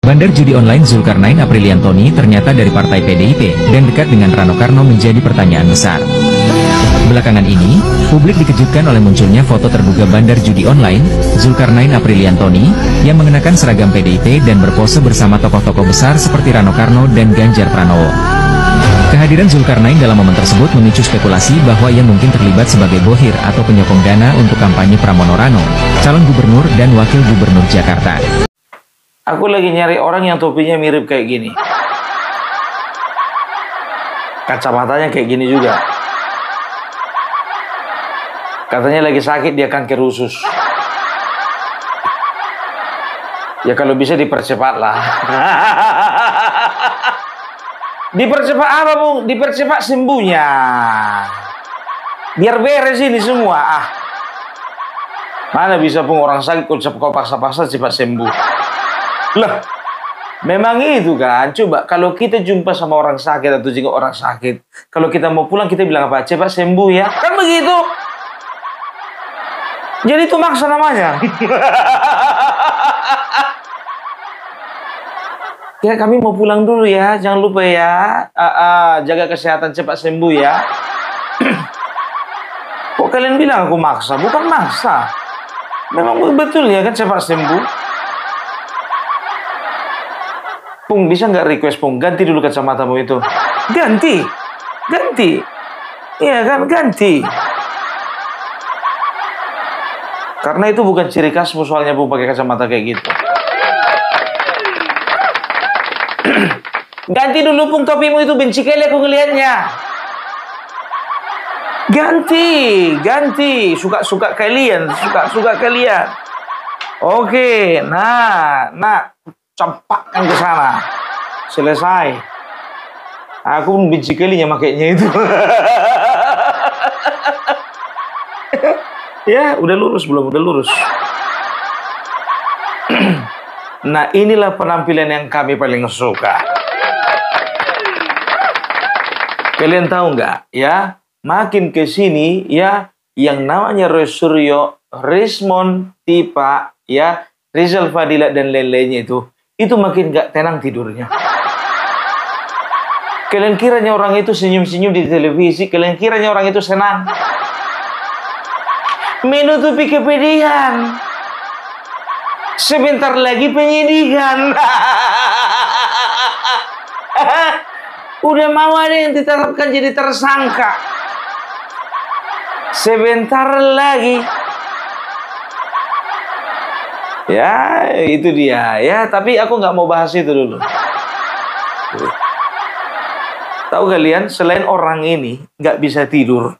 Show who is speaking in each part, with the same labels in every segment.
Speaker 1: Bandar judi online Zulkarnain Apriliantoni ternyata dari partai PDIP dan dekat dengan Rano Karno menjadi pertanyaan besar. Belakangan ini, publik dikejutkan oleh munculnya foto terduga bandar judi online, Zulkarnain Apriliantoni, yang mengenakan seragam PDIP dan berpose bersama tokoh-tokoh besar seperti Rano Karno dan Ganjar Pranowo. Kehadiran Zulkarnain dalam momen tersebut memicu spekulasi bahwa ia mungkin terlibat sebagai bohir atau penyokong dana untuk kampanye Pramono Rano, calon gubernur dan wakil gubernur Jakarta.
Speaker 2: Aku lagi nyari orang yang topinya mirip kayak gini. Kacamatanya kayak gini juga. Katanya lagi sakit, dia kanker usus. Ya kalau bisa dipercepat lah. Dipercepat apa, Bung? Dipercepat sembuhnya. Biar beres ini semua. Mana bisa, Bung, orang sakit kau paksa-paksa cepat sembuh. Lah, memang itu kan. Coba kalau kita jumpa sama orang sakit atau jenguk orang sakit, kalau kita mau pulang kita bilang apa? Cepat sembuh ya. Kan begitu. Jadi itu maksa namanya. Ya, kami mau pulang dulu ya. Jangan lupa ya. Jaga kesehatan, cepat sembuh ya. Kok kalian bilang aku maksa? Bukan maksa. Memang betul ya kan, cepat sembuh. Pung, bisa nggak request, Pung? Ganti dulu kacamatamu itu. Ganti. Ganti. Iya kan, ganti. Karena itu bukan ciri khasmu soalnya, Pung, pakai kacamata kayak gitu. Ganti dulu, Pung, topimu itu, benci kali aku ngelihatnya. Ganti. Ganti. Suka-suka kalian. Suka-suka kalian. Oke. Nah. Campakkan ke sana. Selesai. Aku pun benci kalinya makainya itu. Ya, udah lurus belum? Udah lurus. Nah, inilah penampilan yang kami paling suka. Kalian tahu nggak? Ya, makin ke sini ya, yang namanya Roy Suryo, Rismon, Tipa, ya, Rizal Fadila dan lain-lainnya itu makin gak tenang tidurnya. Kalian kiranya orang itu senyum-senyum di televisi, kalian kiranya orang itu senang. Menutupi kepedihan. Sebentar lagi penyidikan. Udah mau ada yang ditetapkan jadi tersangka. Sebentar lagi. Ya, itu dia. Ya, tapi aku nggak mau bahas itu dulu. Tahu kalian, selain orang ini nggak bisa tidur,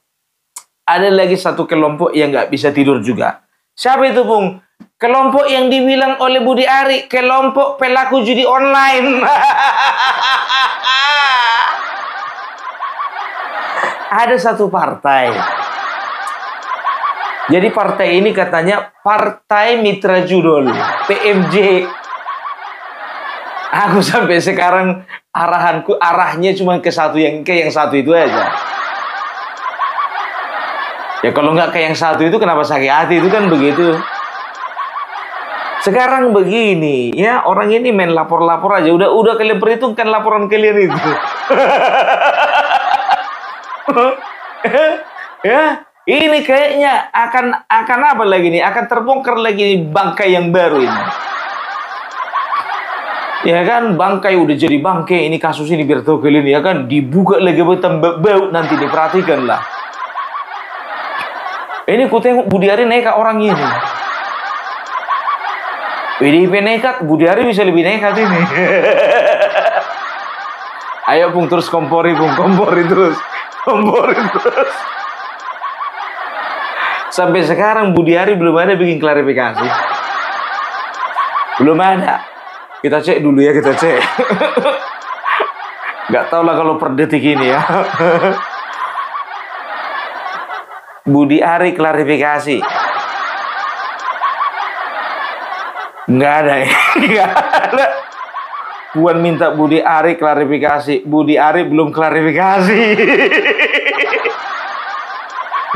Speaker 2: ada lagi satu kelompok yang nggak bisa tidur juga. Siapa itu, Bung? Kelompok yang dibilang oleh Budi Ari, kelompok pelaku judi online. Ada satu partai. Jadi partai ini katanya Partai Mitra Judol, PMJ. Aku sampai sekarang arahnya cuma ke yang satu itu aja. Ya kalau nggak ke yang satu itu kenapa sakit hati, itu kan begitu. Sekarang begini, ya orang ini main lapor-lapor aja. Udah kalian perhitungkan laporan kalian itu. Ya. Ini kayaknya akan apa lagi nih? Akan terbongkar lagi nih bangkai yang baru ini. Ya kan, bangkai udah jadi bangkai. Ini kasus ini biar tahu kalian ya kan, dibuka lagi bau nanti diperhatikan lah. Ini ku tengok Budi Ari nekat orang ini. PDIP nekat, Budi Ari bisa lebih nekat ini. Ayo, Bung, terus kompori, Bung, kompori terus. Sampai sekarang Budi Ari belum ada bikin klarifikasi. Belum ada. Kita cek dulu ya, kita cek. Gak tau lah kalau per detik ini ya. Budi Ari klarifikasi. Nggak ada ya. Nggak ada. Puan minta Budi Ari klarifikasi. Budi Ari belum klarifikasi.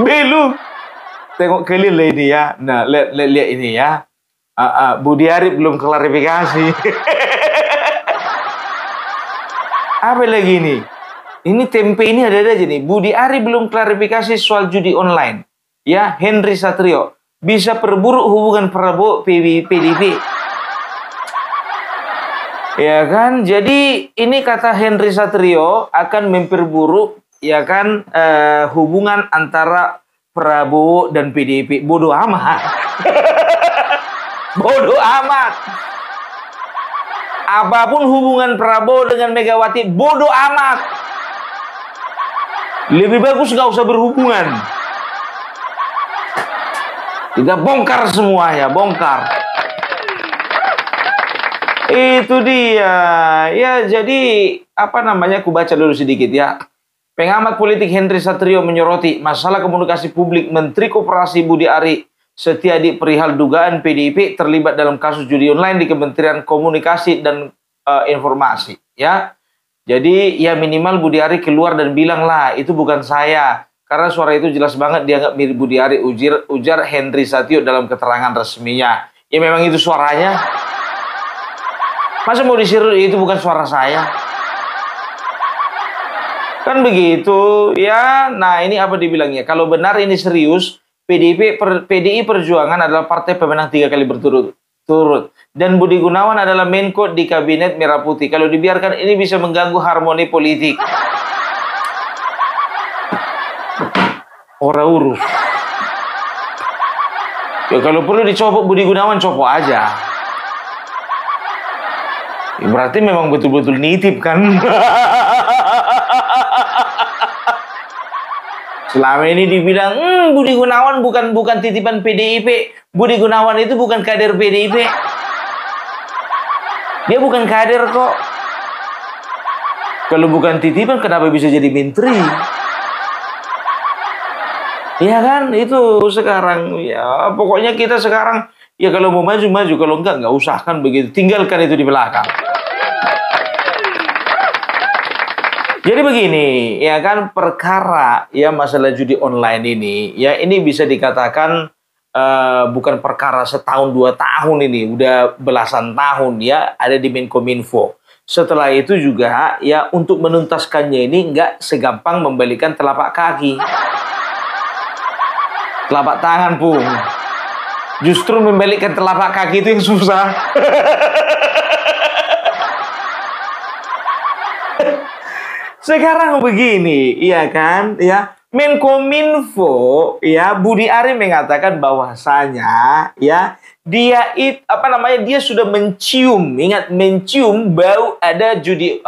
Speaker 2: Belum. Tengok kalian lah ini ya. Nah, lihat ini ya. Budi Ari belum klarifikasi. Apa lagi nih? Ini tempe ini ada aja nih. Budi Ari belum klarifikasi soal judi online. Ya, Henry Satrio bisa perburuk hubungan Prabowo PDIP. Ya kan? Jadi ini kata Henry Satrio akan memperburuk ya kan hubungan antara Prabowo dan PDIP. Bodoh amat. Bodoh amat. Apapun hubungan Prabowo dengan Megawati, bodoh amat. Lebih bagus gak usah berhubungan. Kita bongkar semuanya, bongkar. Itu dia. Ya, jadi apa namanya? Aku baca dulu sedikit ya. Pengamat politik Henry Satrio menyoroti masalah komunikasi publik Menteri Koperasi Budi Ari Setiadi perihal dugaan PDIP terlibat dalam kasus judi online di Kementerian Komunikasi dan Informasi. Ya, jadi ya minimal Budi Ari keluar dan bilang lah itu bukan saya, karena suara itu jelas banget dianggap mirip Budi Ari, ujar Henry Satrio dalam keterangan resminya. Ya memang itu suaranya. Masa mau disuruh itu bukan suara saya? Kan begitu ya. Nah ini apa dibilangnya? Kalau benar ini serius, PDI Perjuangan adalah partai pemenang 3 kali berturut-turut. Dan Budi Gunawan adalah Menko di Kabinet Merah Putih. Kalau dibiarkan ini bisa mengganggu harmoni politik. Ora urus. Ya kalau perlu dicopot Budi Gunawan, copot aja. Ya, berarti memang betul-betul nitip kan. Selama ini dibilang Budi Gunawan bukan titipan PDIP. Budi Gunawan itu bukan kader PDIP. Dia bukan kader kok. Kalau bukan titipan kenapa bisa jadi menteri? Iya kan? Itu sekarang ya pokoknya kita sekarang ya kalau mau maju, kalau enggak usah kan begitu. Tinggalkan itu di belakang. Jadi begini, ya kan perkara ya masalah judi online ini, ya ini bisa dikatakan bukan perkara setahun 2 tahun ini, udah belasan tahun ya ada di Menkominfo. Setelah itu juga ya untuk menuntaskannya ini nggak segampang membalikan telapak kaki, telapak tangan pun. Justru membalikkan telapak kaki itu yang susah. Sekarang begini, iya kan? Ya, Menkominfo, ya Budi Ari mengatakan bahwasanya, ya dia sudah mencium, ingat mencium bau ada judi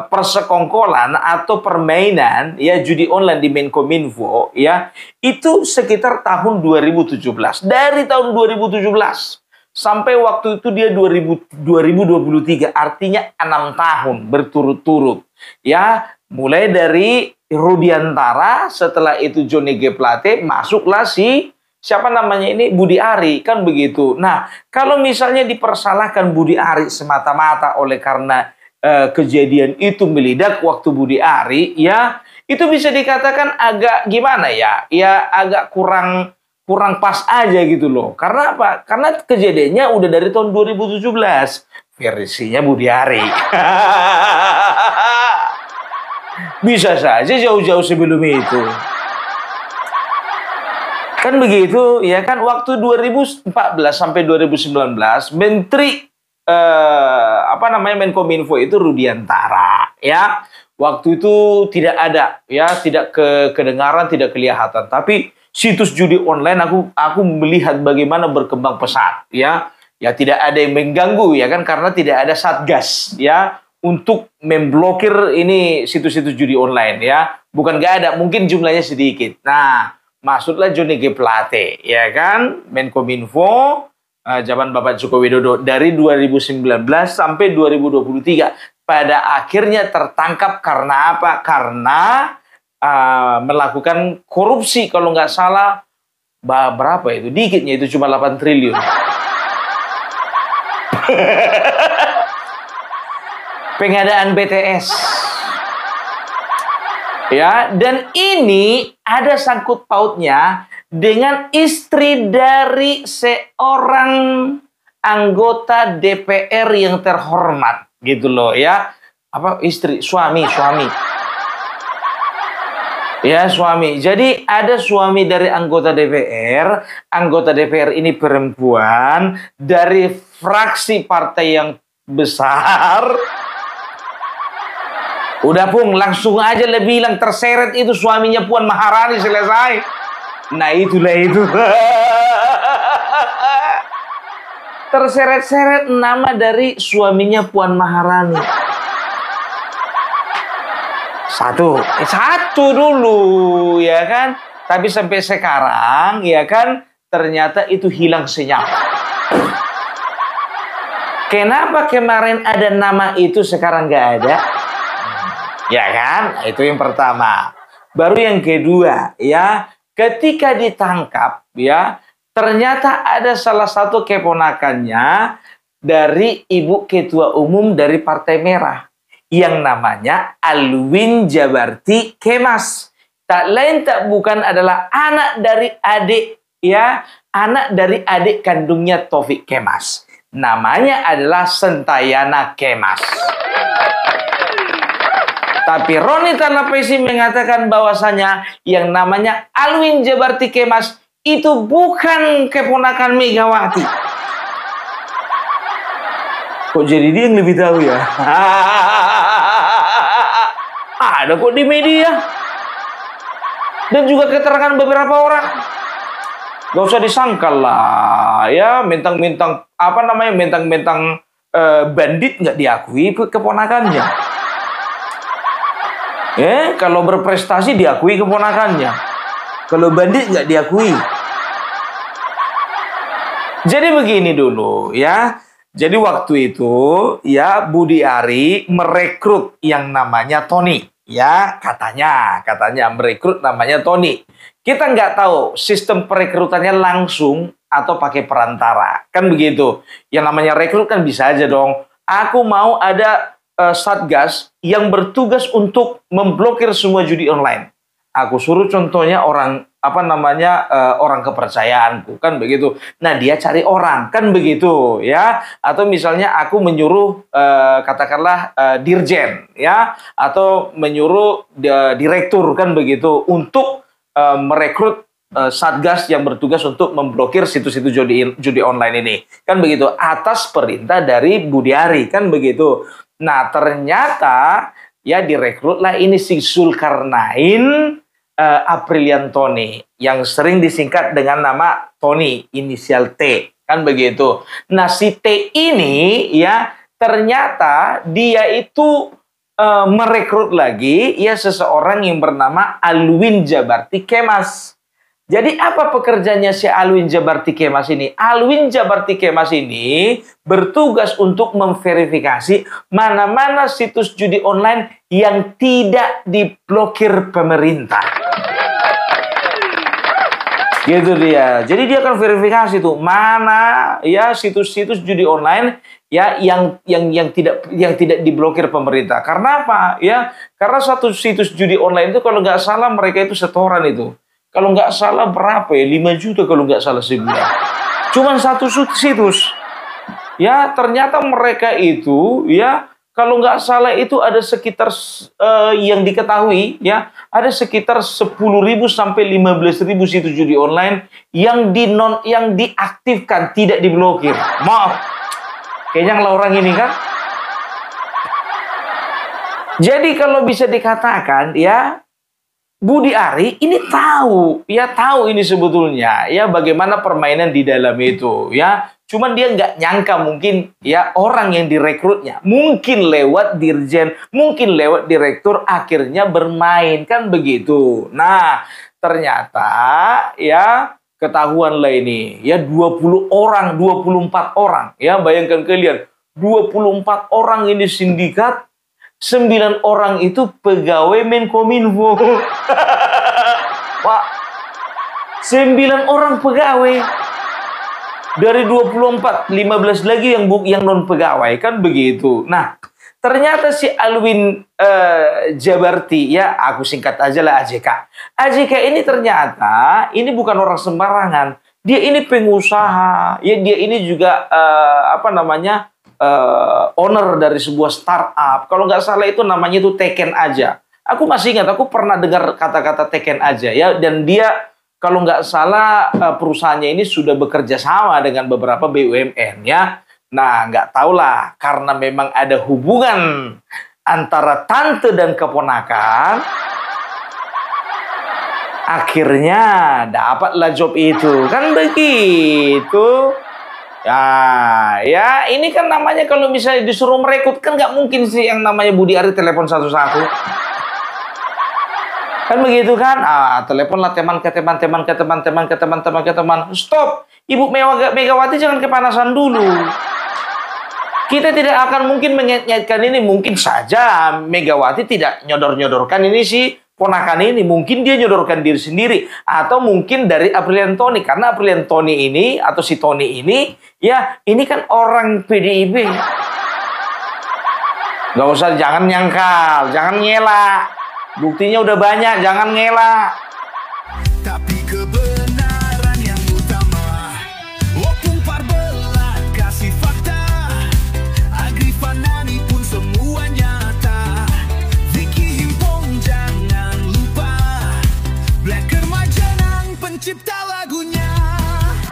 Speaker 2: persekongkolan atau permainan, ya judi online di Menkominfo, ya itu sekitar tahun 2017. Dari tahun 2017. Sampai waktu itu dia 2023, artinya 6 tahun berturut-turut. Ya, mulai dari Rudiantara, setelah itu Johnny G. Plate, masuklah siapa namanya ini Budi Ari, kan begitu. Nah, kalau misalnya dipersalahkan Budi Ari semata-mata oleh karena kejadian itu meledak waktu Budi Ari, ya itu bisa dikatakan agak gimana ya? Ya agak kurang pas aja gitu loh. Karena apa? Karena kejadiannya udah dari tahun 2017. Versinya Budi Ari. Bisa saja jauh-jauh sebelum itu. Kan begitu, ya kan waktu 2014 sampai 2019 Menteri Menkominfo itu Rudiantara, ya. Waktu itu tidak ada, ya, tidak kedengaran, tidak kelihatan, tapi situs judi online aku melihat bagaimana berkembang pesat, ya. Ya tidak ada yang mengganggu, ya kan, karena tidak ada satgas, ya, untuk memblokir ini situs-situs judi online, ya. Bukan nggak ada, mungkin jumlahnya sedikit. Nah, maksudlah Johnny G. Plate, ya kan, Menkominfo zaman Bapak Joko Widodo dari 2019 sampai 2023. Pada akhirnya tertangkap karena apa? Karena melakukan korupsi, kalau nggak salah berapa itu, dikitnya itu cuma 8 triliun. Pengadaan BTS, ya, dan ini ada sangkut pautnya dengan istri dari seorang anggota DPR yang terhormat, gitu loh, ya. apa istri, suami. Ya, suami. Jadi ada suami dari anggota DPR. Anggota DPR ini perempuan dari fraksi partai yang besar. Udah Pung, langsung aja le bilang terseret itu suaminya Puan Maharani, selesai. Nah itulah itu. Terseret-seret nama dari suaminya Puan Maharani. Satu dulu, ya kan? Tapi sampai sekarang, ya kan? Ternyata itu hilang senyap. Kenapa kemarin ada nama itu sekarang nggak ada? Ya kan? Itu yang pertama. Baru yang kedua, ya, ketika ditangkap, ya, ternyata ada salah satu keponakannya dari Ibu Ketua Umum dari Partai Merah yang namanya Alwin Djabarti Kemas. Tak lain tak bukan adalah anak dari adik, ya, anak dari adik kandungnya Taufik Kemas. Namanya adalah Sentayana Kemas. Tapi Roni Talapesi mengatakan bahwasanya yang namanya Alwin Djabarti Kemas itu bukan keponakan Megawati. Kok jadi dia yang lebih tahu ya? Ada kok di media. Dan juga keterangan beberapa orang. Gak usah disangkal lah, ya, mentang-mentang apa namanya, mentang-mentang bandit nggak diakui keponakannya. Kalau berprestasi diakui keponakannya. Kalau bandit nggak diakui. Jadi begini dulu, ya. Jadi waktu itu, ya, Budi Ari merekrut yang namanya Tony. Ya, katanya merekrut namanya Tony. Kita nggak tahu sistem perekrutannya langsung atau pakai perantara. Kan begitu. Yang namanya rekrut kan bisa aja dong. Aku mau ada satgas yang bertugas untuk memblokir semua judi online. Aku suruh contohnya orang orang kepercayaanku, kan begitu. Nah, dia cari orang, kan begitu, ya. Atau misalnya aku menyuruh katakanlah dirjen, ya, atau menyuruh direktur, kan begitu, untuk merekrut satgas yang bertugas untuk memblokir situs-situs judi online ini, kan begitu, atas perintah dari Budi Ari, kan begitu. Nah, ternyata ya direkrutlah ini si Zulkarnain Apriliantoni yang sering disingkat dengan nama Tony, inisial T, kan begitu. Nah, si T ini ya ternyata dia itu merekrut lagi ya seseorang yang bernama Alwin Djabarti Kemas. Jadi apa pekerjaannya si Alwin Djabarti Kemas ini? Alwin Djabarti Kemas ini bertugas untuk memverifikasi mana-mana situs judi online yang tidak diblokir pemerintah. Gitu dia. Jadi dia akan verifikasi tuh mana ya situs-situs judi online ya yang tidak diblokir pemerintah. Karena apa? Ya, karena satu situs judi online itu kalau nggak salah mereka itu setoran itu. Kalau nggak salah berapa ya? 5 juta kalau nggak salah sebulan. Cuman satu situs. Ya, ternyata mereka itu ya kalau nggak salah itu ada sekitar yang diketahui ya ada sekitar 10.000 sampai 15.000 situs judi online yang diaktifkan, tidak diblokir. Maaf, kayaknya orang ini kan. Jadi kalau bisa dikatakan ya Budi Ari ini tahu ini sebetulnya ya bagaimana permainan di dalam itu ya. Cuman dia nggak nyangka mungkin ya orang yang direkrutnya mungkin lewat dirjen, mungkin lewat direktur akhirnya bermain, kan begitu. Nah, ternyata ya ketahuan lah ini ya 20 orang, 24 orang ya, bayangkan kalian 24 orang ini sindikat, 9 orang itu pegawai Menkominfo. Pak, 9 orang pegawai. Dari 24, 15 lagi yang non pegawai, kan begitu. Nah, ternyata si Alwin Djabarti, ya aku singkat aja lah AJK. AJK ini ternyata ini bukan orang sembarangan. Dia ini pengusaha, ya dia ini juga owner dari sebuah startup. Kalau nggak salah itu namanya itu Teken Aja. Aku masih ingat, aku pernah dengar kata-kata Teken Aja ya. Dan dia kalau nggak salah perusahaannya ini sudah bekerja sama dengan beberapa BUMN ya. Nah, nggak tahulah karena memang ada hubungan antara tante dan keponakan, akhirnya dapatlah job itu. Kan begitu. Ya, ini kan namanya kalau misalnya disuruh merekrut kan nggak mungkin sih yang namanya Budi Ari telepon satu-satu. Kan begitu kan? Teleponlah teman ke teman. Stop, Ibu Megawati jangan kepanasan dulu. Kita tidak akan mungkin mengaitkan ini. Mungkin saja Megawati tidak nyodor-nyodorkan ini si ponakan ini. Mungkin dia nyodorkan diri sendiri. Atau mungkin dari Aprilian Tony. Karena Aprilian Tony ini, atau si Tony ini, ya ini kan orang PDIP. Gak usah, jangan nyangkal, jangan ngelak. Buktinya udah banyak, jangan ngelak.
Speaker 3: Tapi kebenaran yang utama, opung parbelat kasih fakta, Agrifanani pun semua nyata, Vicky Himpong jangan lupa, Blacker Majanang pencipta lagunya.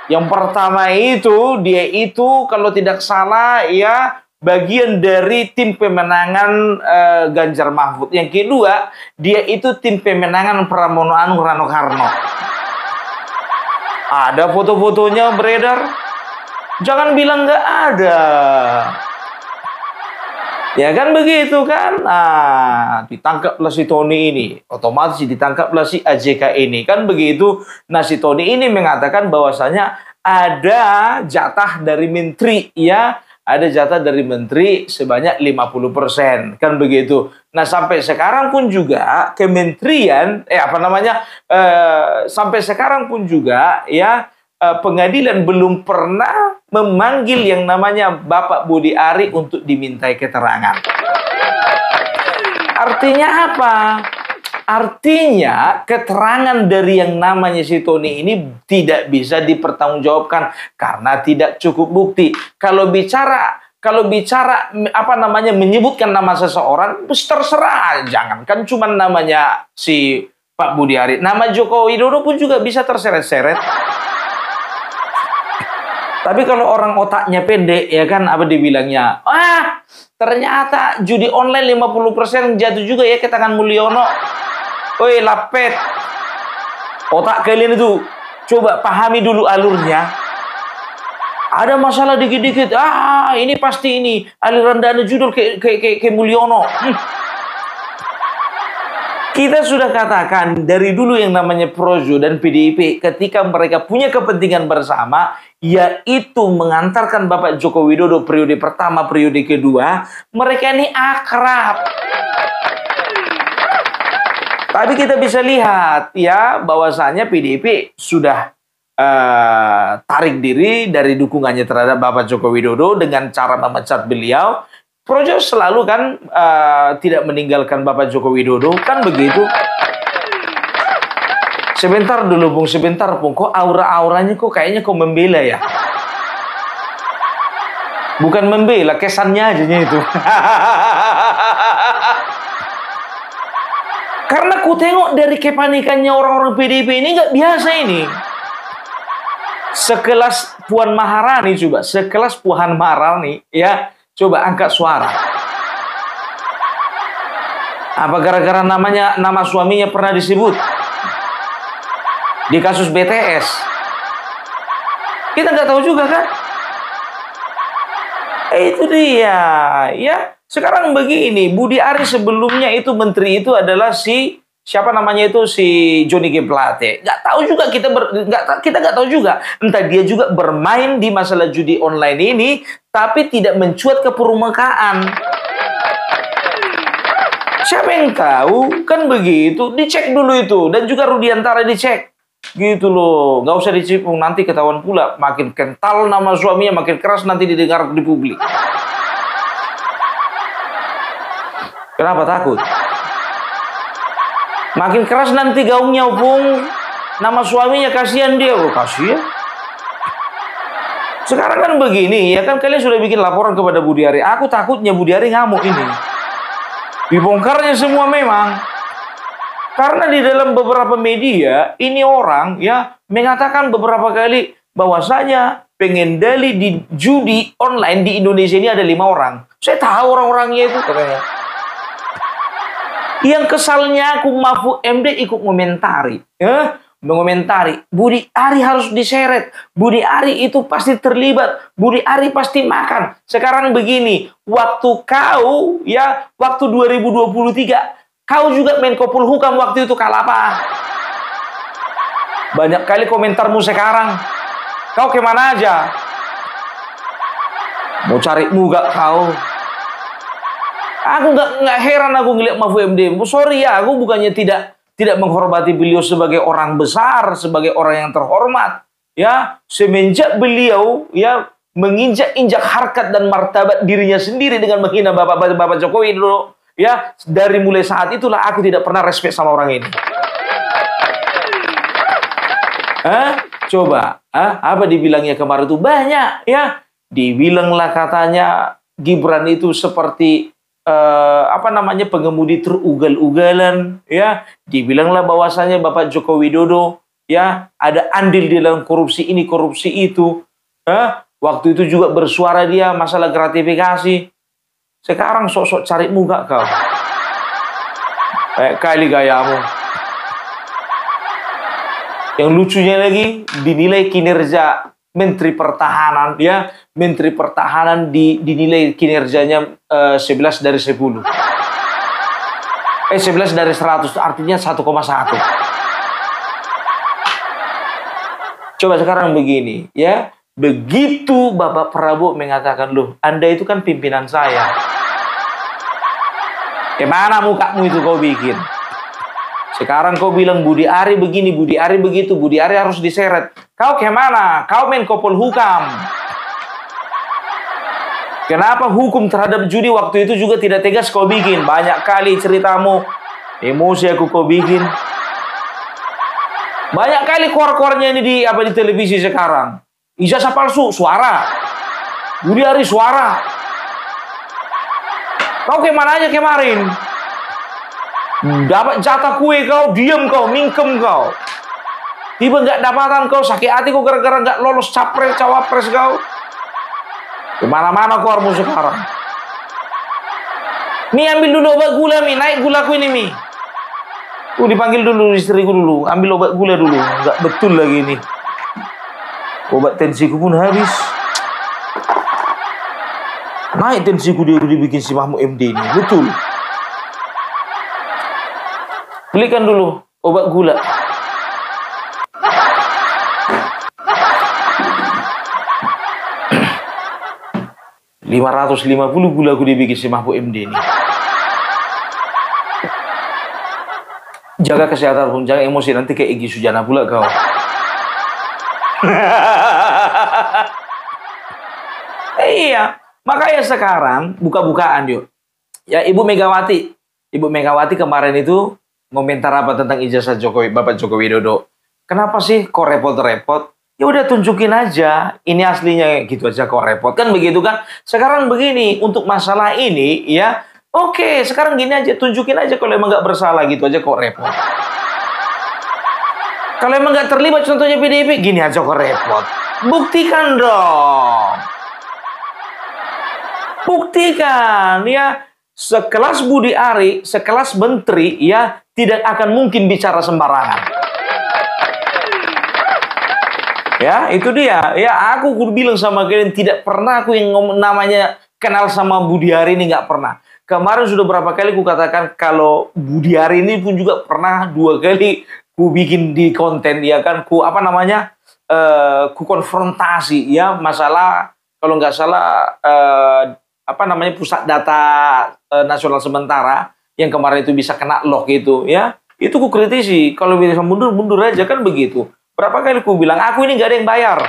Speaker 2: Yang pertama itu, dia itu kalau tidak salah ya bagian dari tim pemenangan Ganjar Mahfud. Yang kedua, dia itu tim pemenangan Pramono Anung Rano Karno. Ada foto-fotonya beredar. Jangan bilang nggak ada. Ya kan begitu kan? Ditangkaplah si Tony ini. Otomatis ditangkaplah si AJK ini. Kan begitu. Nah, si Tony ini mengatakan bahwasanya ada jatah dari menteri ya. Ada jatah dari menteri sebanyak 50%. Kan begitu. Nah, sampai sekarang pun juga kementerian, sampai sekarang pun juga ya, pengadilan belum pernah memanggil yang namanya Bapak Budi Ari untuk dimintai keterangan. Artinya apa? Artinya keterangan dari yang namanya si Tony ini tidak bisa dipertanggungjawabkan karena tidak cukup bukti. Kalau bicara menyebutkan nama seseorang terserah, jangankan cuma namanya si Pak Budi Ari, nama Joko Widodo pun juga bisa terseret-seret. Tapi kalau orang otaknya pendek ya kan apa dibilangnya? Ternyata judi online 50% jatuh juga ya ke tangan Mulyono. Oi, lapet. Otak kalian itu coba pahami dulu alurnya. Ada masalah dikit-dikit. Ini pasti ini aliran dana judul ke Mulyono. Kita sudah katakan dari dulu yang namanya Projo dan PDIP ketika mereka punya kepentingan bersama, yaitu mengantarkan Bapak Joko Widodo periode pertama, periode kedua, mereka ini akrab. Tapi kita bisa lihat ya bahwasanya PDIP sudah tarik diri dari dukungannya terhadap Bapak Joko Widodo dengan cara memecat beliau. Projo selalu kan tidak meninggalkan Bapak Joko Widodo, kan begitu. Sebentar dulu Bung, sebentar Bung, kok aura-auranya kok kayaknya kok membela ya? Bukan membela, kesannya aja itu. Karena ku tengok dari kepanikannya orang-orang PDIP ini nggak biasa ini. Sekelas Puan Maharani coba, sekelas Puan Maharani ya, coba angkat suara. Apa gara-gara nama suaminya pernah disebut di kasus BTS? Kita nggak tahu juga kan? Itu dia ya. Sekarang begini, Budi Ari sebelumnya itu menteri itu adalah si siapa namanya itu si Johnny G. Plate. Nggak tahu juga kita nggak tahu juga. Entah dia juga bermain di masalah judi online ini, tapi tidak mencuat ke permukaan. Siapa yang tahu? Kan begitu. Dicek dulu itu dan juga Rudiantara dicek. Gitu loh, nggak usah dicipung nanti ketahuan pula. Makin kental nama suaminya, makin keras nanti didengar di publik. Kenapa takut? Makin keras nanti gaungnya, Bung. Nama suaminya kasihan dia. Kasihan. Sekarang kan begini, ya kan kalian sudah bikin laporan kepada Budi Ari. Aku takutnya Budi Ari ngamuk ini. Dibongkarnya semua memang. Karena di dalam beberapa media, ini orang ya mengatakan beberapa kali bahwasanya pengendali di judi online di Indonesia ini ada 5 orang. Saya tahu orang-orangnya itu katanya. Yang kesalnya aku Mahfud MD ikut komentari. Mengomentari, Budi Ari harus diseret. Budi Ari itu pasti terlibat. Budi Ari pasti makan. Sekarang begini, waktu kau, ya, waktu 2023, kau juga Menko Polhukam waktu itu kalah apa? Banyak kali komentarmu sekarang. Kau kemana aja? Mau cari muka kau. Aku nggak heran aku ngeliat Mahfud MD. Sorry ya, aku bukannya tidak menghormati beliau sebagai orang besar, sebagai orang yang terhormat. Ya, semenjak beliau ya menginjak-injak harkat dan martabat dirinya sendiri dengan menghina Bapak Jokowi dulu, ya, dari mulai saat itulah aku tidak pernah respect sama orang ini. Coba, apa dibilangnya kemarin itu banyak, ya. Dibilanglah katanya Gibran itu seperti pengemudi truk ugal-ugalan, ya. Dibilanglah bahwasanya Bapak Joko Widodo ya ada andil di dalam korupsi ini korupsi itu. Waktu itu juga bersuara dia masalah gratifikasi. Sekarang sok-sok cari muka kau. Kali gayamu. Yang lucunya lagi dinilai kinerja Menteri Pertahanan, ya, Menteri Pertahanan dinilai kinerjanya 11 dari 10. 11 dari 100, artinya 1,1. Coba sekarang begini, ya. Begitu Bapak Prabowo mengatakan, loh, Anda itu kan pimpinan saya. Gimana mukamu itu kau bikin? Sekarang kau bilang Budi Ari begini, Budi Ari begitu, Budi Ari harus diseret. Kau kemana? Kau Menko Polhukam. Kenapa hukum terhadap judi waktu itu juga tidak tegas kau bikin? Banyak kali ceritamu. Emosi aku kau bikin. Banyak kali keluar-keluarnya ini di televisi sekarang. Ijazah palsu, suara. Budi Ari suara. Kau kemana aja kemarin? Dapat jatah kue kau, diam kau, mingkem kau. Tiba nggak dapatan kau, sakit hati kau gara-gara nggak lolos capres cawapres kau. Kemana-mana kau harus sekarang. Mi ambil dulu obat gula mi, naik gulaku ini mi. Dipanggil dulu istriku dulu, ambil obat gula dulu. Nggak betul lagi ini. Obat tensiku pun habis. Naik tensiku dia dibikin si Mahfud MD ini, betul. Belikan dulu obat gula. $550 gula aku dibikin si Mahfud MD ini. Jaga kesehatan pun, jangan emosi nanti kayak Egy Sujana pula kau. Iya, makanya sekarang buka-bukaan yuk. Ya Ibu Megawati kemarin itu komentar apa tentang ijazah Bapak Joko Widodo. Kenapa sih kok repot-repot? Ya udah tunjukin aja, ini aslinya gitu aja kok repot. Kan begitu kan? Sekarang begini, untuk masalah ini ya, oke, sekarang gini aja, tunjukin aja kalau emang nggak bersalah gitu aja kok repot. Kalau emang nggak terlibat contohnya PDIP, gini aja kok repot. Buktikan dong. Buktikan ya. Sekelas Budi Ari, sekelas menteri ya tidak akan mungkin bicara sembarangan. Ya, itu dia. Ya, aku bilang sama kalian tidak pernah aku yang namanya kenal sama Budi Ari ini, nggak pernah. Kemarin sudah berapa kali aku katakan kalau Budi Ari ini pun juga pernah 2 kali ku bikin di konten ya kan, ku konfrontasi ya masalah kalau nggak salah pusat data nasional sementara yang kemarin itu bisa kena lock itu ya, itu ku kritisi kalau bisa mundur aja kan begitu. Berapa kali ku bilang aku ini nggak ada yang bayar,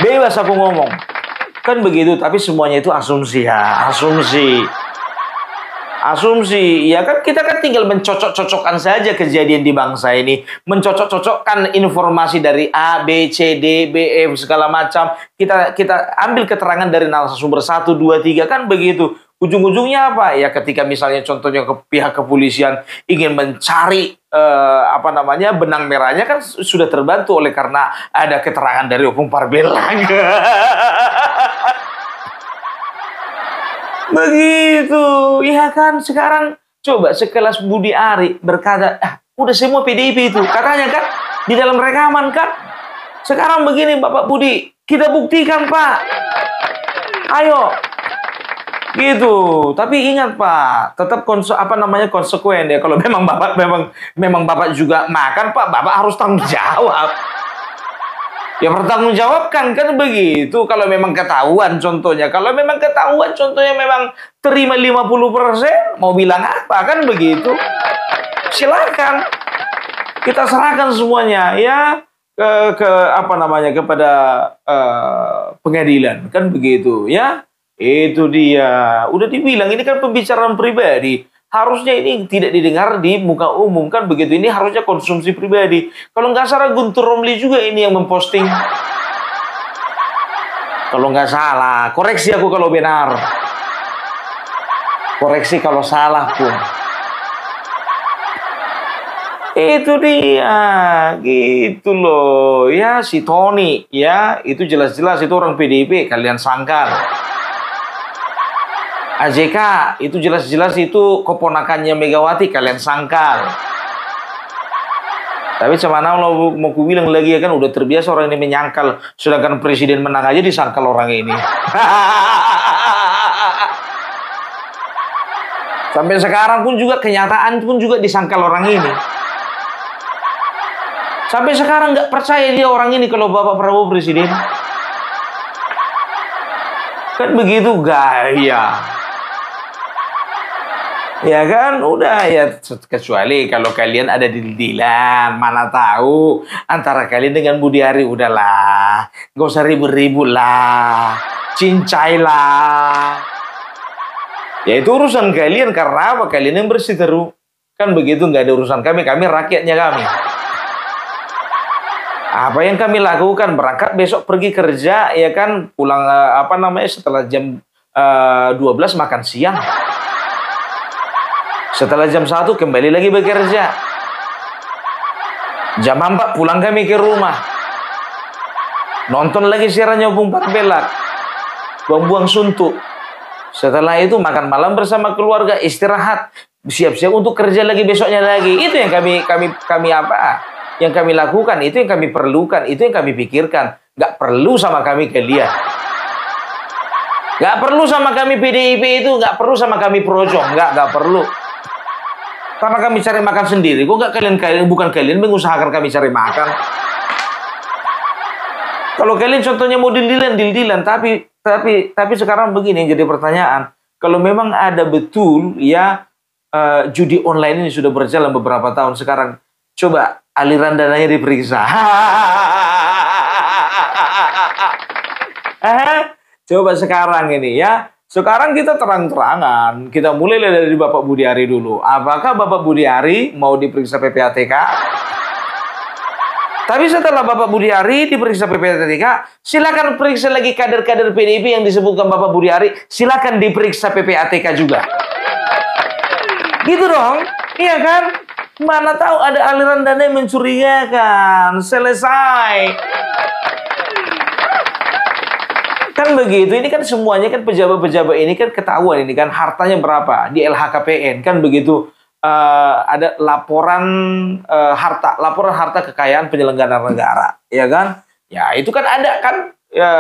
Speaker 2: bebas aku ngomong kan begitu, tapi semuanya itu asumsi ya, asumsi. Asumsi, ya kan kita kan tinggal mencocok-cocokkan saja kejadian di bangsa ini. Mencocok-cocokkan informasi dari A, B, C, D, B, F, segala macam. Kita ambil keterangan dari narasumber 1, 2, 3, kan begitu. Ujung-ujungnya apa? Ya ketika misalnya contohnya pihak kepolisian ingin mencari benang merahnya kan sudah terbantu oleh karena ada keterangan dari Opung Parbelang. Begitu, ya kan? Sekarang coba sekelas Budi Ari berkata, udah semua PDIP itu, katanya kan di dalam rekaman kan. Sekarang begini Bapak Budi, kita buktikan Pak. Ayo, gitu. Tapi ingat Pak, tetap konsekuen ya. Kalau memang Bapak juga makan Pak, Bapak harus tanggung jawab. Ya bertanggung jawabkan kan begitu. Kalau memang ketahuan contohnya. Kalau memang ketahuan contohnya memang terima 50%. Mau bilang apa kan begitu. Silakan. Kita serahkan semuanya ya kepada pengadilan. Kan begitu ya. Itu dia. Udah dibilang ini kan pembicaraan pribadi. Harusnya ini tidak didengar di muka umum kan begitu. Ini harusnya konsumsi pribadi. Kalau nggak salah Guntur Romli juga ini yang memposting. Kalau nggak salah, koreksi aku kalau benar. Koreksi kalau salah pun. Itu dia, gitu loh. Ya si Tony, ya itu jelas-jelas itu orang PDIP. Kalian sangkal. AJK itu jelas-jelas itu keponakannya Megawati, kalian sangkal. Tapi semana mau ku bilang lagi ya kan udah terbiasa orang ini menyangkal, sedangkan presiden menang aja disangkal orang ini. Sampai sekarang pun juga kenyataan pun juga disangkal orang ini. Sampai sekarang nggak percaya dia orang ini kalau Bapak Prabowo presiden. Kan begitu gaya. Ya kan, udah ya kecuali kalau kalian ada deal-dealan, mana tahu antara kalian dengan Budi Ari udahlah, gak usah ribut-ribut lah, cincai lah. Ya itu urusan kalian karena apa? Kalian yang bersiteru kan begitu, nggak ada urusan kami rakyatnya kami. Apa yang kami lakukan berangkat besok pergi kerja ya kan, pulang setelah jam 12 makan siang. Setelah jam 1 kembali lagi bekerja. Jam 4 pulang kami ke rumah. Nonton lagi siarannya Opung Parbelang. Buang-buang suntuk. Setelah itu makan malam bersama keluarga, istirahat, siap-siap untuk kerja lagi besoknya lagi. Itu yang yang kami lakukan, itu yang kami perlukan, itu yang kami pikirkan. Gak perlu sama kami kalian. Gak perlu sama kami PDIP itu, gak perlu sama kami Projong, gak perlu. Karena kami cari makan sendiri. Kok nggak bukan kalian mengusahakan kami cari makan? Kalau kalian contohnya mau deal-dealan, tapi sekarang begini yang jadi pertanyaan. Kalau memang ada betul ya judi online ini sudah berjalan beberapa tahun sekarang, coba aliran dananya diperiksa. Coba sekarang ini ya. Sekarang kita terang-terangan, kita mulai dari Bapak Budi Ari dulu. Apakah Bapak Budi Ari mau diperiksa PPATK? Tapi setelah Bapak Budi Ari diperiksa PPATK, silakan periksa lagi kader-kader PDIP yang disebutkan Bapak Budi Ari, silakan diperiksa PPATK juga. Gitu dong, iya kan? Mana tahu ada aliran dana yang mencurigakan. Selesai. Kan begitu, ini kan semuanya kan pejabat-pejabat ini kan ketahuan ini kan hartanya berapa di LHKPN kan begitu. Ada laporan harta kekayaan penyelenggara negara, ya kan? Ya itu kan ada kan, ya,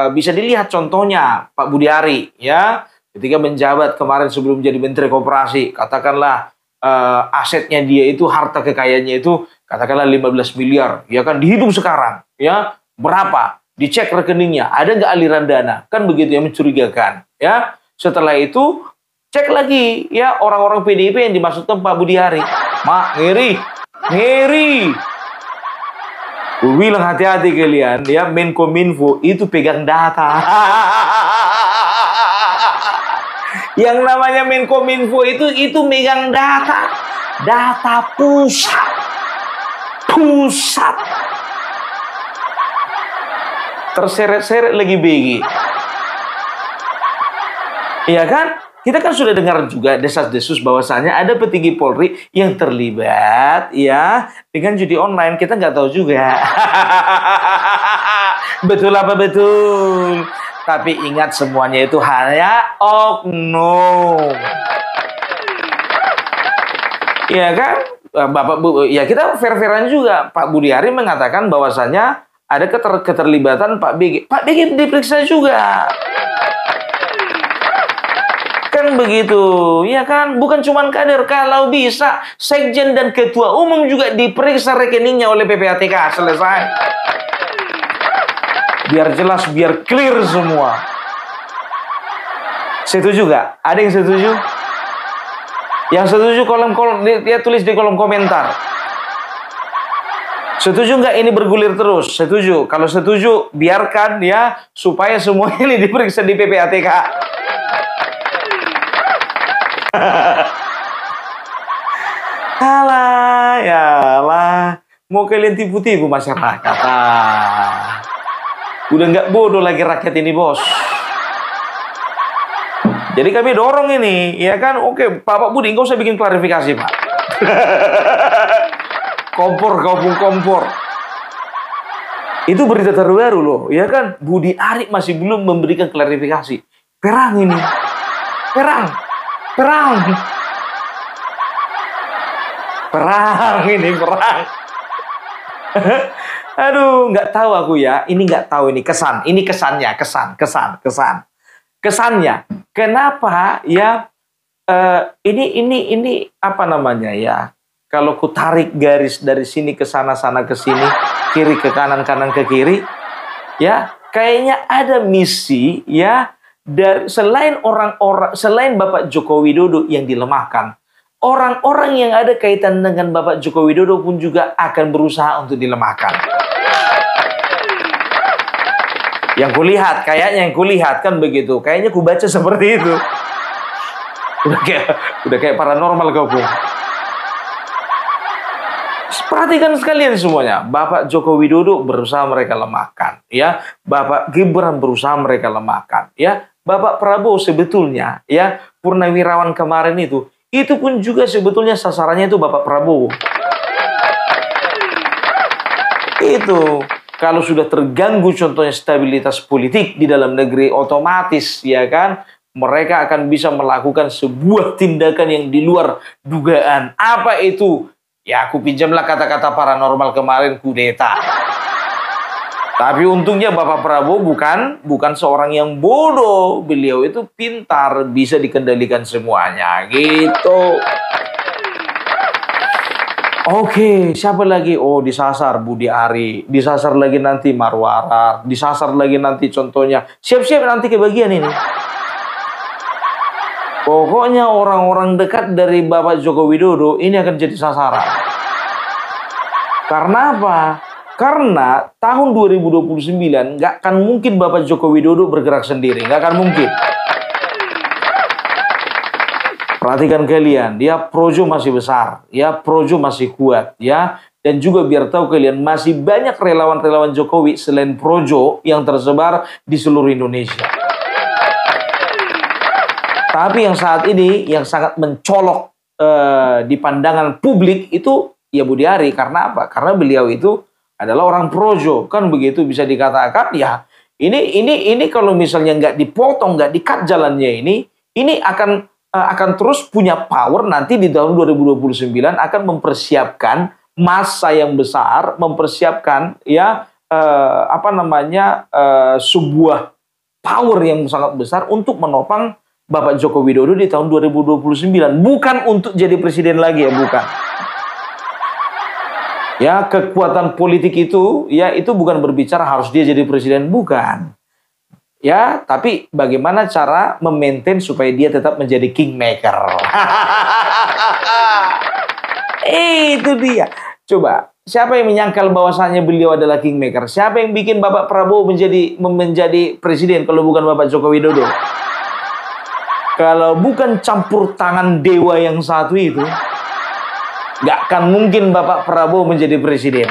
Speaker 2: bisa dilihat contohnya Pak Budi Ari ya ketika menjabat kemarin sebelum jadi Menteri Koperasi, katakanlah asetnya dia itu harta kekayaannya itu katakanlah 15 miliar, ya kan dihitung sekarang ya berapa? Dicek rekeningnya, ada nggak aliran dana? Kan begitu yang mencurigakan. Ya, setelah itu cek lagi ya orang-orang PDIP yang dimaksudkan Pak Budi Ari. Mak, ngeri. Gue bilang hati-hati kalian ya, Menkominfo itu pegang data. Yang namanya Menkominfo itu megang data pusat. Terseret-seret lagi BG. Iya kan? Kita kan sudah dengar juga desas-desus bahwasanya ada petinggi Polri yang terlibat ya dengan judi online. Kita nggak tahu juga. Betul apa betul? Tapi ingat semuanya itu hanya oknum. Iya kan? Bapak Bu, ya kita fair-fairan juga. Pak Budi Ari mengatakan bahwasanya ada keterlibatan Pak BG. Pak BG diperiksa juga. Kan begitu, ya kan? Bukan cuma kader, kalau bisa sekjen dan ketua umum juga diperiksa rekeningnya oleh PPATK. Selesai. Biar jelas, biar clear semua. Setuju gak? Ada yang setuju? Yang setuju dia tulis di kolom komentar. Setuju nggak ini bergulir terus? Setuju. Kalau setuju, biarkan ya supaya semua ini diperiksa di PPATK. Alah, ya lah. Mau kalian tipu-tipu masyarakat. Udah nggak bodoh lagi rakyat ini, bos. Jadi kami dorong ini, ya kan? Oke, Pak Budi, nggak usah bikin klarifikasi, Pak. Kompor. Itu berita terbaru loh, ya kan? Budi Ari masih belum memberikan klarifikasi. Perang ini. Perang ini. Aduh, nggak tahu aku ya. Ini nggak tahu ini kesan. Ini kesannya, kesannya. Kenapa ya? Ini apa namanya ya? Kalau ku tarik garis dari sini ke sana ke sini, kiri ke kanan ke kiri, ya kayaknya ada misi ya. Selain Bapak Joko Widodo yang dilemahkan, orang-orang yang ada kaitan dengan Bapak Joko Widodo pun juga akan berusaha untuk dilemahkan. Yang kulihat kan begitu. Kayaknya ku baca seperti itu. Udah kayak paranormal kau pun. Perhatikan sekalian semuanya. Bapak Joko Widodo berusaha mereka lemahkan, ya. Bapak Gibran berusaha mereka lemahkan, ya. Bapak Prabowo sebetulnya, ya, Purnawirawan kemarin itu pun juga sebetulnya sasarannya itu Bapak Prabowo. Itu kalau sudah terganggu contohnya stabilitas politik di dalam negeri, otomatis ya kan mereka akan bisa melakukan sebuah tindakan yang di luar dugaan. Apa itu? Ya aku pinjamlah kata-kata paranormal kemarin, kudeta. Tapi untungnya Bapak Prabowo bukan seorang yang bodoh. Beliau itu pintar, bisa dikendalikan semuanya gitu. Oke, siapa lagi? Oh, disasar Budi Ari, disasar lagi nanti Marwara, disasar lagi nanti contohnya. Siap-siap nanti kebagian ini. Pokoknya orang-orang dekat dari Bapak Joko Widodo ini akan jadi sasaran. Karena apa? Karena tahun 2029 nggak akan mungkin Bapak Joko Widodo bergerak sendiri, nggak akan mungkin. Perhatikan kalian, dia projo masih besar, ya projo masih kuat, ya. Dan juga biar tahu kalian masih banyak relawan-relawan Jokowi selain projo yang tersebar di seluruh Indonesia. Tapi yang saat ini yang sangat mencolok di pandangan publik itu ya Budi Ari. Karena apa? Karena beliau itu adalah orang projo, kan begitu bisa dikatakan ya. Ini kalau misalnya nggak dipotong, nggak di-cut jalannya ini akan terus punya power nanti di tahun 2029 akan mempersiapkan masa yang besar, mempersiapkan ya sebuah power yang sangat besar untuk menopang Bapak Joko Widodo di tahun 2029. Bukan untuk jadi presiden lagi ya, bukan. Ya, kekuatan politik itu, ya itu bukan berbicara harus dia jadi presiden, bukan. Ya, tapi bagaimana cara memaintain supaya dia tetap menjadi kingmaker. Itu dia. Coba, siapa yang menyangkal bahwasannya beliau adalah kingmaker? Siapa yang bikin Bapak Prabowo menjadi presiden kalau bukan Bapak Joko Widodo? Kalau bukan campur tangan dewa yang satu itu, nggak akan mungkin Bapak Prabowo menjadi presiden.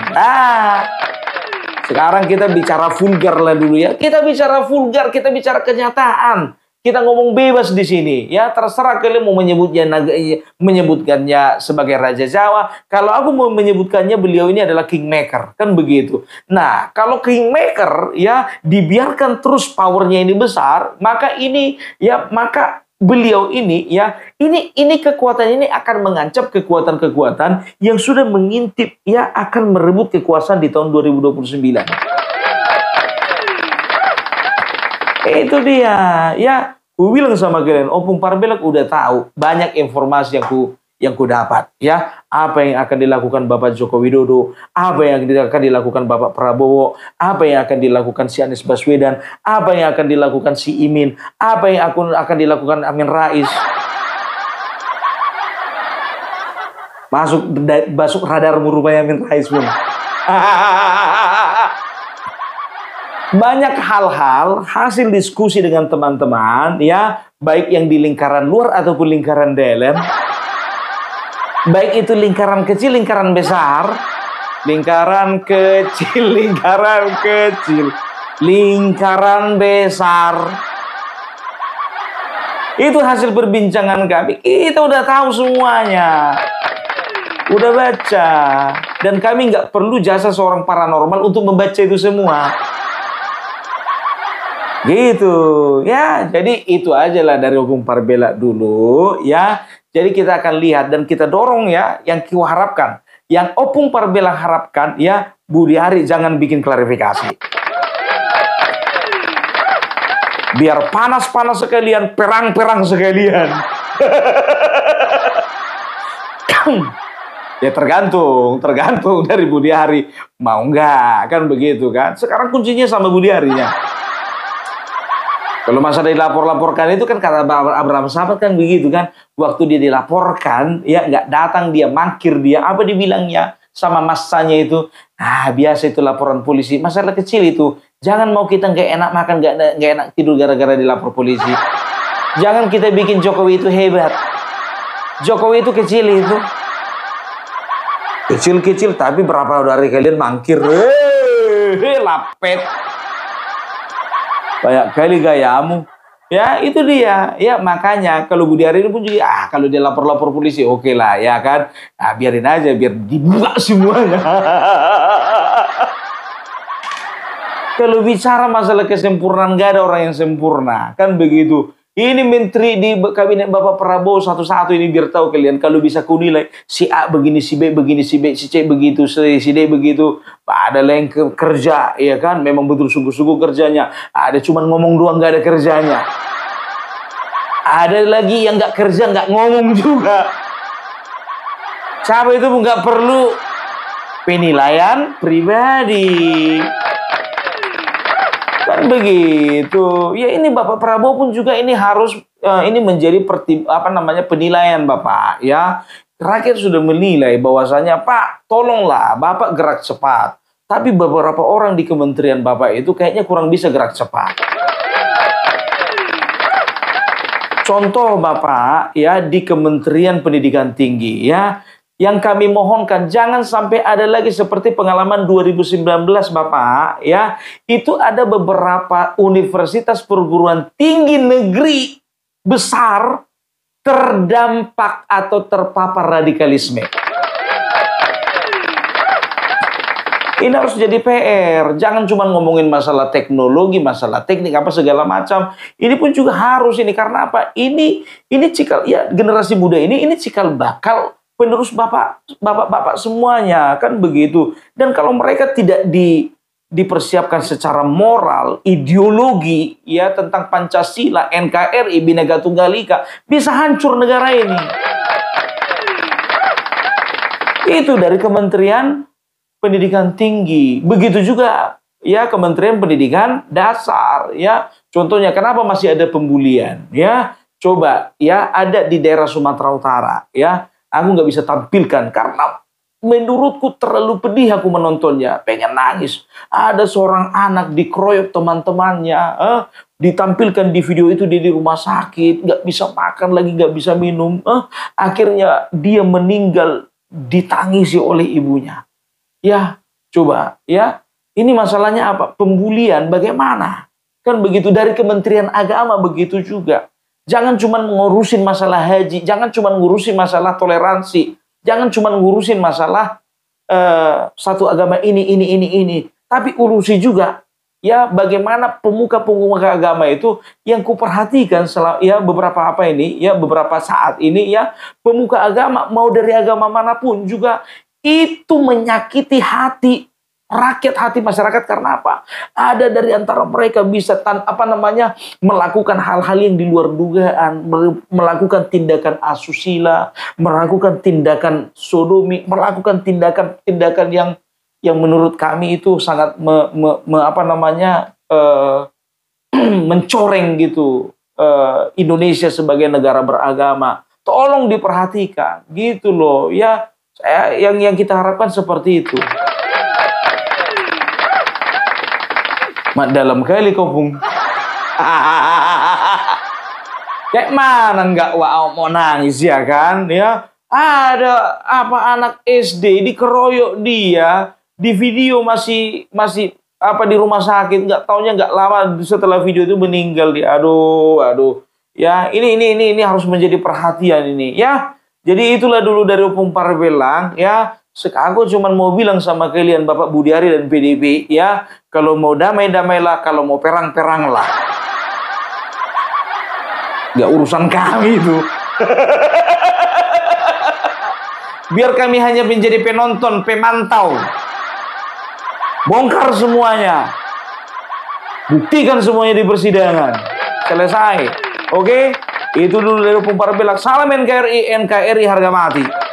Speaker 2: Sekarang kita bicara vulgar lah dulu ya. Kita bicara vulgar, kita bicara kenyataan. Kita ngomong bebas di sini ya, terserah kalian mau menyebutkannya sebagai Raja Jawa. Kalau aku mau menyebutkannya beliau ini adalah kingmaker, kan begitu. Nah, kalau kingmaker ya dibiarkan terus powernya ini besar, maka beliau ini ya, ini kekuatan ini akan mengancam kekuatan-kekuatan yang sudah mengintip ya, akan merebut kekuasaan di tahun 2029. Itu dia ya. Ku bilang sama kalian, Opung Parbelak udah tahu banyak informasi yang ku dapat ya. Apa yang akan dilakukan Bapak Joko Widodo, apa yang akan dilakukan Bapak Prabowo, apa yang akan dilakukan si Anies Baswedan, apa yang akan dilakukan si Imin, apa yang akan dilakukan Amin Rais. Masuk radarmu rupanya Amin Rais pun. Banyak hal-hal hasil diskusi dengan teman-teman ya, baik yang di lingkaran luar ataupun lingkaran dalam, baik itu lingkaran kecil, lingkaran besar, lingkaran kecil, lingkaran besar. Itu hasil perbincangan kami. Kita udah tahu semuanya, udah baca, dan kami nggak perlu jasa seorang paranormal untuk membaca itu semua. Gitu ya, jadi itu aja lah dari Opung Parbelak dulu ya. Jadi kita akan lihat dan kita dorong ya, yang ku harapkan, yang Opung Parbelak harapkan ya, Budi Ari jangan bikin klarifikasi. Biar panas-panas sekalian, perang-perang sekalian. Ya tergantung dari Budi Ari mau nggak, kan begitu kan. Sekarang kuncinya sama Budi Arinya. Kalau masa dilapor-laporkan itu kan kata Abraham Samad kan begitu kan. Waktu dia dilaporkan, ya nggak datang dia, mangkir dia. Apa dibilangnya sama masanya itu? Biasa itu laporan polisi. Masalah kecil itu. Jangan mau kita nggak enak makan, nggak enak tidur gara-gara dilapor polisi. Jangan kita bikin Jokowi itu hebat. Jokowi itu kecil itu. Kecil-kecil tapi berapa dari kalian mangkir. Lapet. Banyak kali gayamu. Ya, itu dia. Ya, makanya kalau Budi Ari ini pun juga, kalau dia lapor-lapor polisi, oke lah, ya kan. Biarin aja, biar dibuka semuanya. Kalau bicara masalah kesempurnaan, gak ada orang yang sempurna. Kan begitu. Ini menteri di kabinet Bapak Prabowo satu-satu ini biar tahu kalian. Kalau bisa ku nilai, si A begini, si B begini, si B, si C begitu, si D begitu. Ada yang kerja, ya kan? Memang betul sungguh-sungguh kerjanya. Ada cuman ngomong doang, gak ada kerjanya. Ada lagi yang gak kerja, gak ngomong juga. Siapa itu pun gak perlu penilaian pribadi. Kan begitu. Ya ini Bapak Prabowo pun juga ini harus ini menjadi penilaian Bapak ya. Rakyat sudah menilai bahwasanya Pak, tolonglah Bapak gerak cepat. Tapi beberapa orang di kementerian Bapak itu kayaknya kurang bisa gerak cepat. Contoh Bapak ya di Kementerian Pendidikan Tinggi ya. Yang kami mohonkan jangan sampai ada lagi seperti pengalaman 2019 Bapak ya. Itu ada beberapa universitas perguruan tinggi negeri besar terdampak atau terpapar radikalisme. Ini harus jadi PR. Jangan cuma ngomongin masalah teknologi, masalah teknik apa segala macam. Ini pun juga harus ini karena apa? Ini cikal ya generasi muda ini cikal bakal penerus bapak semuanya kan begitu. Dan kalau mereka tidak dipersiapkan secara moral, ideologi ya tentang Pancasila, NKRI, Bhinneka Tunggal Ika, bisa hancur negara ini. Itu dari Kementerian Pendidikan Tinggi. Begitu juga ya Kementerian Pendidikan Dasar ya. Contohnya kenapa masih ada pembulian ya? Coba ya ada di daerah Sumatera Utara ya. Aku nggak bisa tampilkan karena menurutku terlalu pedih aku menontonnya, pengen nangis. Ada seorang anak dikeroyok teman-temannya, ditampilkan di video itu dia di rumah sakit, nggak bisa makan lagi, nggak bisa minum. Akhirnya dia meninggal ditangisi oleh ibunya. Ya, coba ya, ini masalahnya apa? Pembulian bagaimana? Kan begitu dari Kementerian Agama begitu juga. Jangan cuma ngurusin masalah haji, jangan cuma ngurusin masalah toleransi. Jangan cuma ngurusin masalah satu agama ini. Tapi urusi juga ya bagaimana pemuka-pemuka agama itu yang kuperhatikan ya beberapa saat ini ya, pemuka agama mau dari agama manapun juga itu menyakiti hati rakyat, hati masyarakat. Karena apa? Ada dari antara mereka bisa melakukan hal-hal yang di luar dugaan, melakukan tindakan asusila, melakukan tindakan sodomi, melakukan tindakan yang menurut kami itu sangat mencoreng gitu Indonesia sebagai negara beragama. Tolong diperhatikan gitu loh ya. Yang kita harapkan seperti itu. Mak dalam kali kau pung. Kayak mana nggak mau nangis ya kan ya? Ada anak SD dikeroyok dia di video masih di rumah sakit, nggak taunya nggak lama setelah video itu meninggal dia. Aduh. Ya ini harus menjadi perhatian ini ya. Jadi itulah dulu dari Opung Parbelang ya. Aku cuma mau bilang sama kalian Bapak Budiari dan PDIP ya, kalau mau damai-damailah, kalau mau perang-peranglah. Gak urusan kami itu. Biar kami hanya menjadi penonton, pemantau. Bongkar semuanya. Buktikan semuanya di persidangan. Selesai. Oke? Itu dulu dari Opung Parbelang. Salam NKRI harga mati.